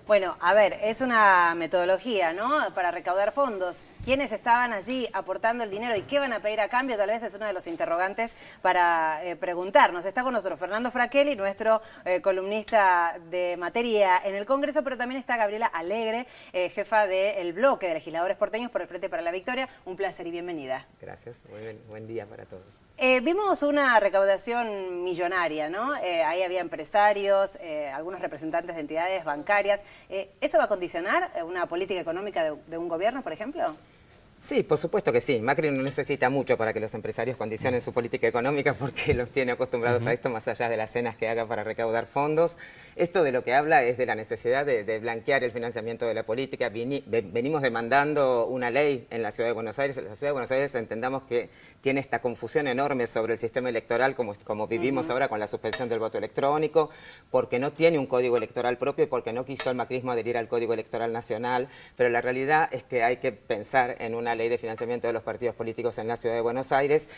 Bueno, a ver, es una metodología, ¿no? Para recaudar fondos. ¿Quiénes estaban allí aportando el dinero y qué van a pedir a cambio? Tal vez es uno de los interrogantes para preguntarnos. Está con nosotros Fernando Fraquelli, nuestro columnista de materia en el Congreso, pero también está Gabriela Alegre, jefa del bloque de legisladores porteños por el Frente para la Victoria. Un placer y bienvenida. Gracias, muy bien, buen día para todos. Vimos una recaudación millonaria, ¿no? Ahí había empresarios, algunos representantes de entidades bancarias. ¿Eso va a condicionar una política económica de un gobierno, por ejemplo? Sí, por supuesto que sí. Macri no necesita mucho para que los empresarios condicionen su política económica porque los tiene acostumbrados a esto, más allá de las cenas que haga para recaudar fondos. Esto de lo que habla es de la necesidad de blanquear el financiamiento de la política. Venimos demandando una ley en la Ciudad de Buenos Aires. En la Ciudad de Buenos Aires entendamos que tiene esta confusión enorme sobre el sistema electoral como vivimos ahora con la suspensión del voto electrónico, porque no tiene un código electoral propio y porque no quiso el macrismo adherir al Código Electoral Nacional. Pero la realidad es que hay que pensar en una ley de financiamiento de los partidos políticos en la Ciudad de Buenos Aires,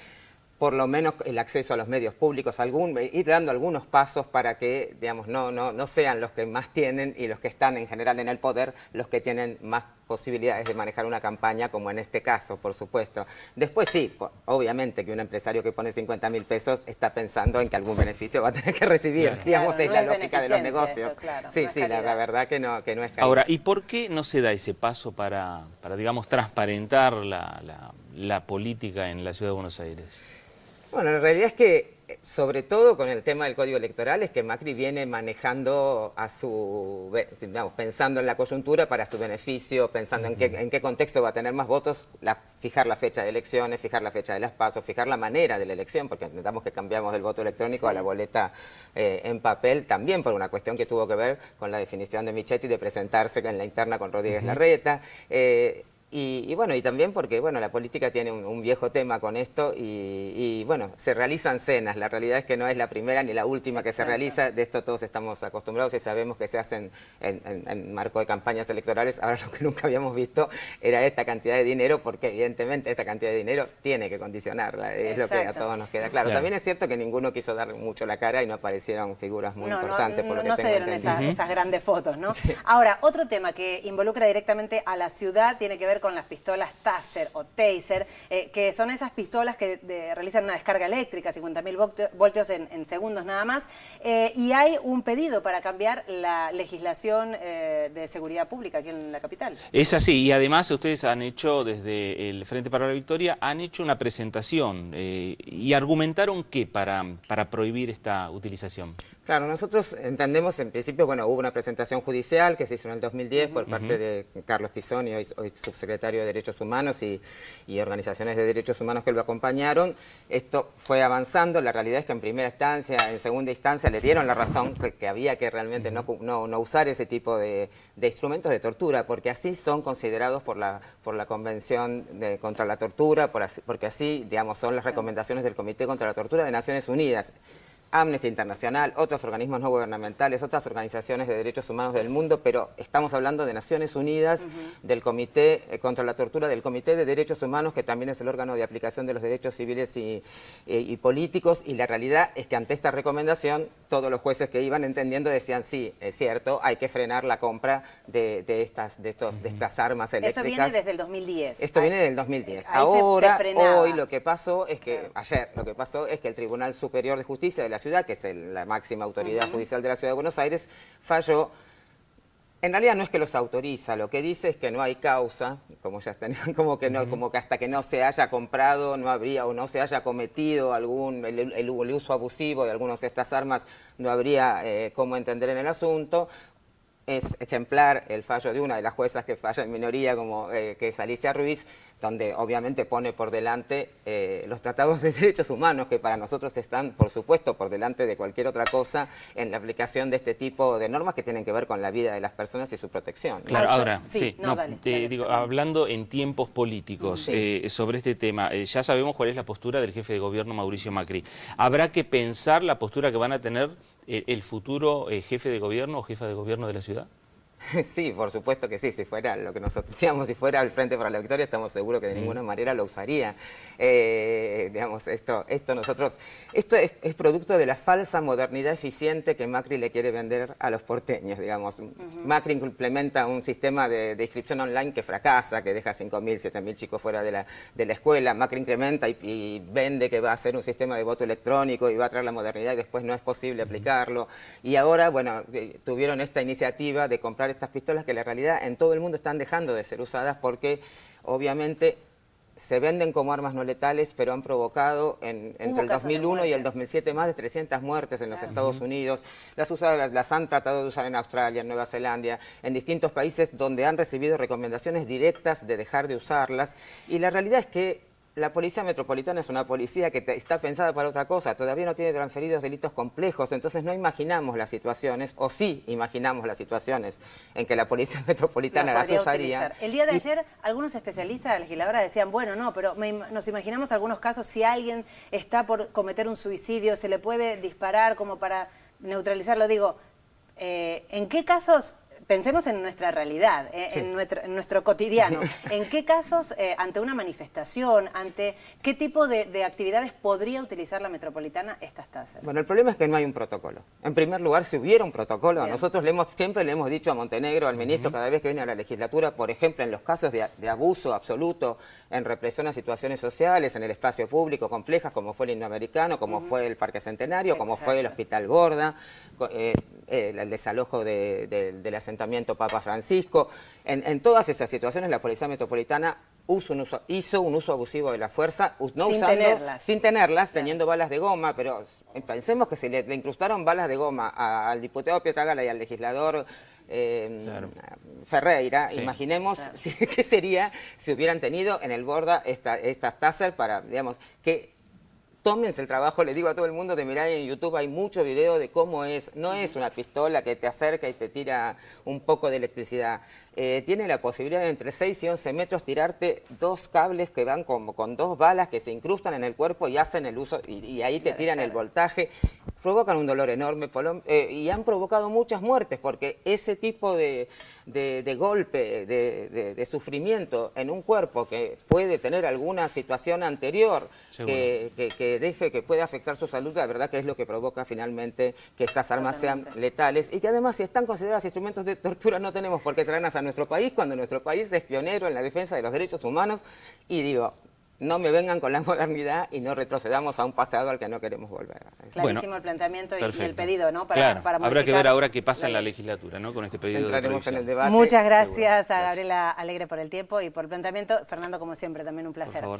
por lo menos el acceso a los medios públicos, ir dando algunos pasos para que, digamos, no sean los que más tienen y los que están en general en el poder los que tienen más posibilidades de manejar una campaña, como en este caso, por supuesto. Después sí, obviamente que un empresario que pone 50.000 pesos está pensando en que algún beneficio va a tener que recibir, digamos, claro, es la lógica de los negocios. Esto, claro, sí, no sí, la verdad que no es calidad. Ahora, ¿y por qué no se da ese paso para digamos, transparentar la política en la Ciudad de Buenos Aires? Bueno, la realidad es que, sobre todo con el tema del Código Electoral, es que Macri viene manejando digamos, pensando en la coyuntura para su beneficio, pensando en qué contexto va a tener más votos, fijar la fecha de elecciones, fijar la fecha de las PASO, fijar la manera de la elección, porque entendamos que cambiamos del voto electrónico a la boleta en papel, también por una cuestión que tuvo que ver con la definición de Michetti de presentarse en la interna con Rodríguez Larreta. Y bueno, y también porque, bueno, la política tiene un viejo tema con esto y bueno, se realizan cenas. La realidad es que no es la primera ni la última que se realiza. De esto todos estamos acostumbrados y sabemos que se hacen en marco de campañas electorales. Ahora lo que nunca habíamos visto era esta cantidad de dinero, porque evidentemente esta cantidad de dinero tiene que condicionarla. Es lo que a todos nos queda claro. También es cierto que ninguno quiso dar mucho la cara y no aparecieron figuras muy importantes. Por lo que no tengo se dieron esas grandes fotos, ¿no? Sí. Ahora, otro tema que involucra directamente a la ciudad tiene que ver con las pistolas Taser o Taser, que son esas pistolas que realizan una descarga eléctrica, 50.000 voltios en segundos nada más, y hay un pedido para cambiar la legislación de seguridad pública aquí en la capital. Es así, y además ustedes han hecho, desde el Frente para la Victoria, han hecho una presentación y argumentaron ¿qué para prohibir esta utilización? Claro, nosotros entendemos, en principio, bueno, hubo una presentación judicial que se hizo en el 2010 por parte de Carlos Pisoni, hoy subsecretario de Derechos Humanos y organizaciones de derechos humanos que lo acompañaron. Esto fue avanzando. La realidad es que en primera instancia, en segunda instancia, le dieron la razón que había que realmente no usar ese tipo de instrumentos de tortura, porque así son considerados por la Convención contra la Tortura, porque así, digamos, son las recomendaciones del Comité contra la Tortura de Naciones Unidas. Amnesty Internacional, otros organismos no gubernamentales, otras organizaciones de derechos humanos del mundo, pero estamos hablando de Naciones Unidas, del Comité contra la Tortura, del Comité de Derechos Humanos, que también es el órgano de aplicación de los derechos civiles y políticos, y la realidad es que ante esta recomendación, todos los jueces que iban entendiendo decían, sí, es cierto, hay que frenar la compra de estas armas eléctricas. Eso viene desde el 2010. Esto viene del 2010. Ahora, hoy lo que pasó es que, ayer, lo que pasó es que el Tribunal Superior de Justicia de la ciudad, que es la máxima autoridad judicial de la Ciudad de Buenos Aires, falló. En realidad no es que los autoriza, lo que dice es que no hay causa, como ya están, como que hasta que no se haya comprado, no habría o no se haya cometido el uso abusivo de algunas de estas armas, no habría cómo entender en el asunto. Es ejemplar el fallo de una de las juezas que falla en minoría, que es Alicia Ruiz, donde obviamente pone por delante los tratados de derechos humanos, que para nosotros están, por supuesto, por delante de cualquier otra cosa en la aplicación de este tipo de normas que tienen que ver con la vida de las personas y su protección. Claro, ahora, dale. Digo, hablando en tiempos políticos sobre este tema, ya sabemos cuál es la postura del jefe de gobierno Mauricio Macri. ¿Habrá que pensar la postura que van a tener el futuro jefe de gobierno o jefa de gobierno de la ciudad? Sí, por supuesto que sí. Si fuera lo que nosotros decíamos, si fuera el Frente para la Victoria, estamos seguros que de ninguna manera lo usaría. Digamos, esto es producto de la falsa modernidad eficiente que Macri le quiere vender a los porteños, digamos. Macri implementa un sistema de inscripción online que fracasa, que deja 5.000, 7.000 chicos fuera de la escuela. Macri incrementa y vende que va a hacer un sistema de voto electrónico y va a traer la modernidad y después no es posible aplicarlo. Y ahora, bueno, tuvieron esta iniciativa de comprar estas pistolas que en la realidad en todo el mundo están dejando de ser usadas porque obviamente se venden como armas no letales, pero han provocado entre el 2001 y el 2007 más de 300 muertes en los Estados Unidos. Las han tratado de usar en Australia, en Nueva Zelanda, en distintos países donde han recibido recomendaciones directas de dejar de usarlas. Y la realidad es que la Policía Metropolitana es una policía que está pensada para otra cosa, todavía no tiene transferidos delitos complejos, entonces no imaginamos las situaciones, o sí imaginamos las situaciones en que la Policía Metropolitana las usaría. Utilizar. El día de ayer, algunos especialistas de la legisladora decían, bueno, no, pero nos imaginamos algunos casos, si alguien está por cometer un suicidio, se le puede disparar como para neutralizarlo. Digo, ¿en qué casos? Pensemos en nuestra realidad, sí, en nuestro cotidiano. ¿En qué casos, ante una manifestación, ante qué tipo de actividades podría utilizar la Metropolitana estas tasas? Bueno, el problema es que no hay un protocolo. En primer lugar, si hubiera un protocolo, bien, nosotros siempre le hemos dicho a Montenegro, al ministro, cada vez que viene a la legislatura, por ejemplo, en los casos de abuso absoluto, en represión a situaciones sociales, en el espacio público complejas, como fue el Indoamericano, como fue el Parque Centenario, como fue el Hospital Borda, el desalojo del asentamiento Papa Francisco. En todas esas situaciones la Policía Metropolitana hizo un uso abusivo de la fuerza, sin tenerlas, teniendo balas de goma, pero pensemos que si le incrustaron balas de goma al diputado Pietragala y al legislador Ferreira, sí, imaginemos qué sería si hubieran tenido en el Borda estas taser para, digamos, que tómense el trabajo, le digo a todo el mundo de mirar en YouTube, hay mucho video de cómo no es una pistola que te acerca y te tira un poco de electricidad. Tiene la posibilidad de entre 6 y 11 metros tirarte 2 cables que van como con 2 balas que se incrustan en el cuerpo y hacen el uso, y ahí te tiran el voltaje. Provocan un dolor enorme y han provocado muchas muertes porque ese tipo de golpe, de sufrimiento en un cuerpo que puede tener alguna situación anterior que puede afectar su salud, la verdad que es lo que provoca finalmente que estas armas sean letales y que además si están consideradas instrumentos de tortura no tenemos por qué traerlas a nuestro país cuando nuestro país es pionero en la defensa de los derechos humanos y digo, no me vengan con la modernidad y no retrocedamos a un pasado al que no queremos volver. Clarísimo el planteamiento y el pedido, ¿no? Para habrá que ver ahora qué pasa en la legislatura, ¿no? Con este pedido. Entraremos en el debate. Muchas gracias a Gabriela Alegre por el tiempo y por el planteamiento. Fernando, como siempre, también un placer. Por favor.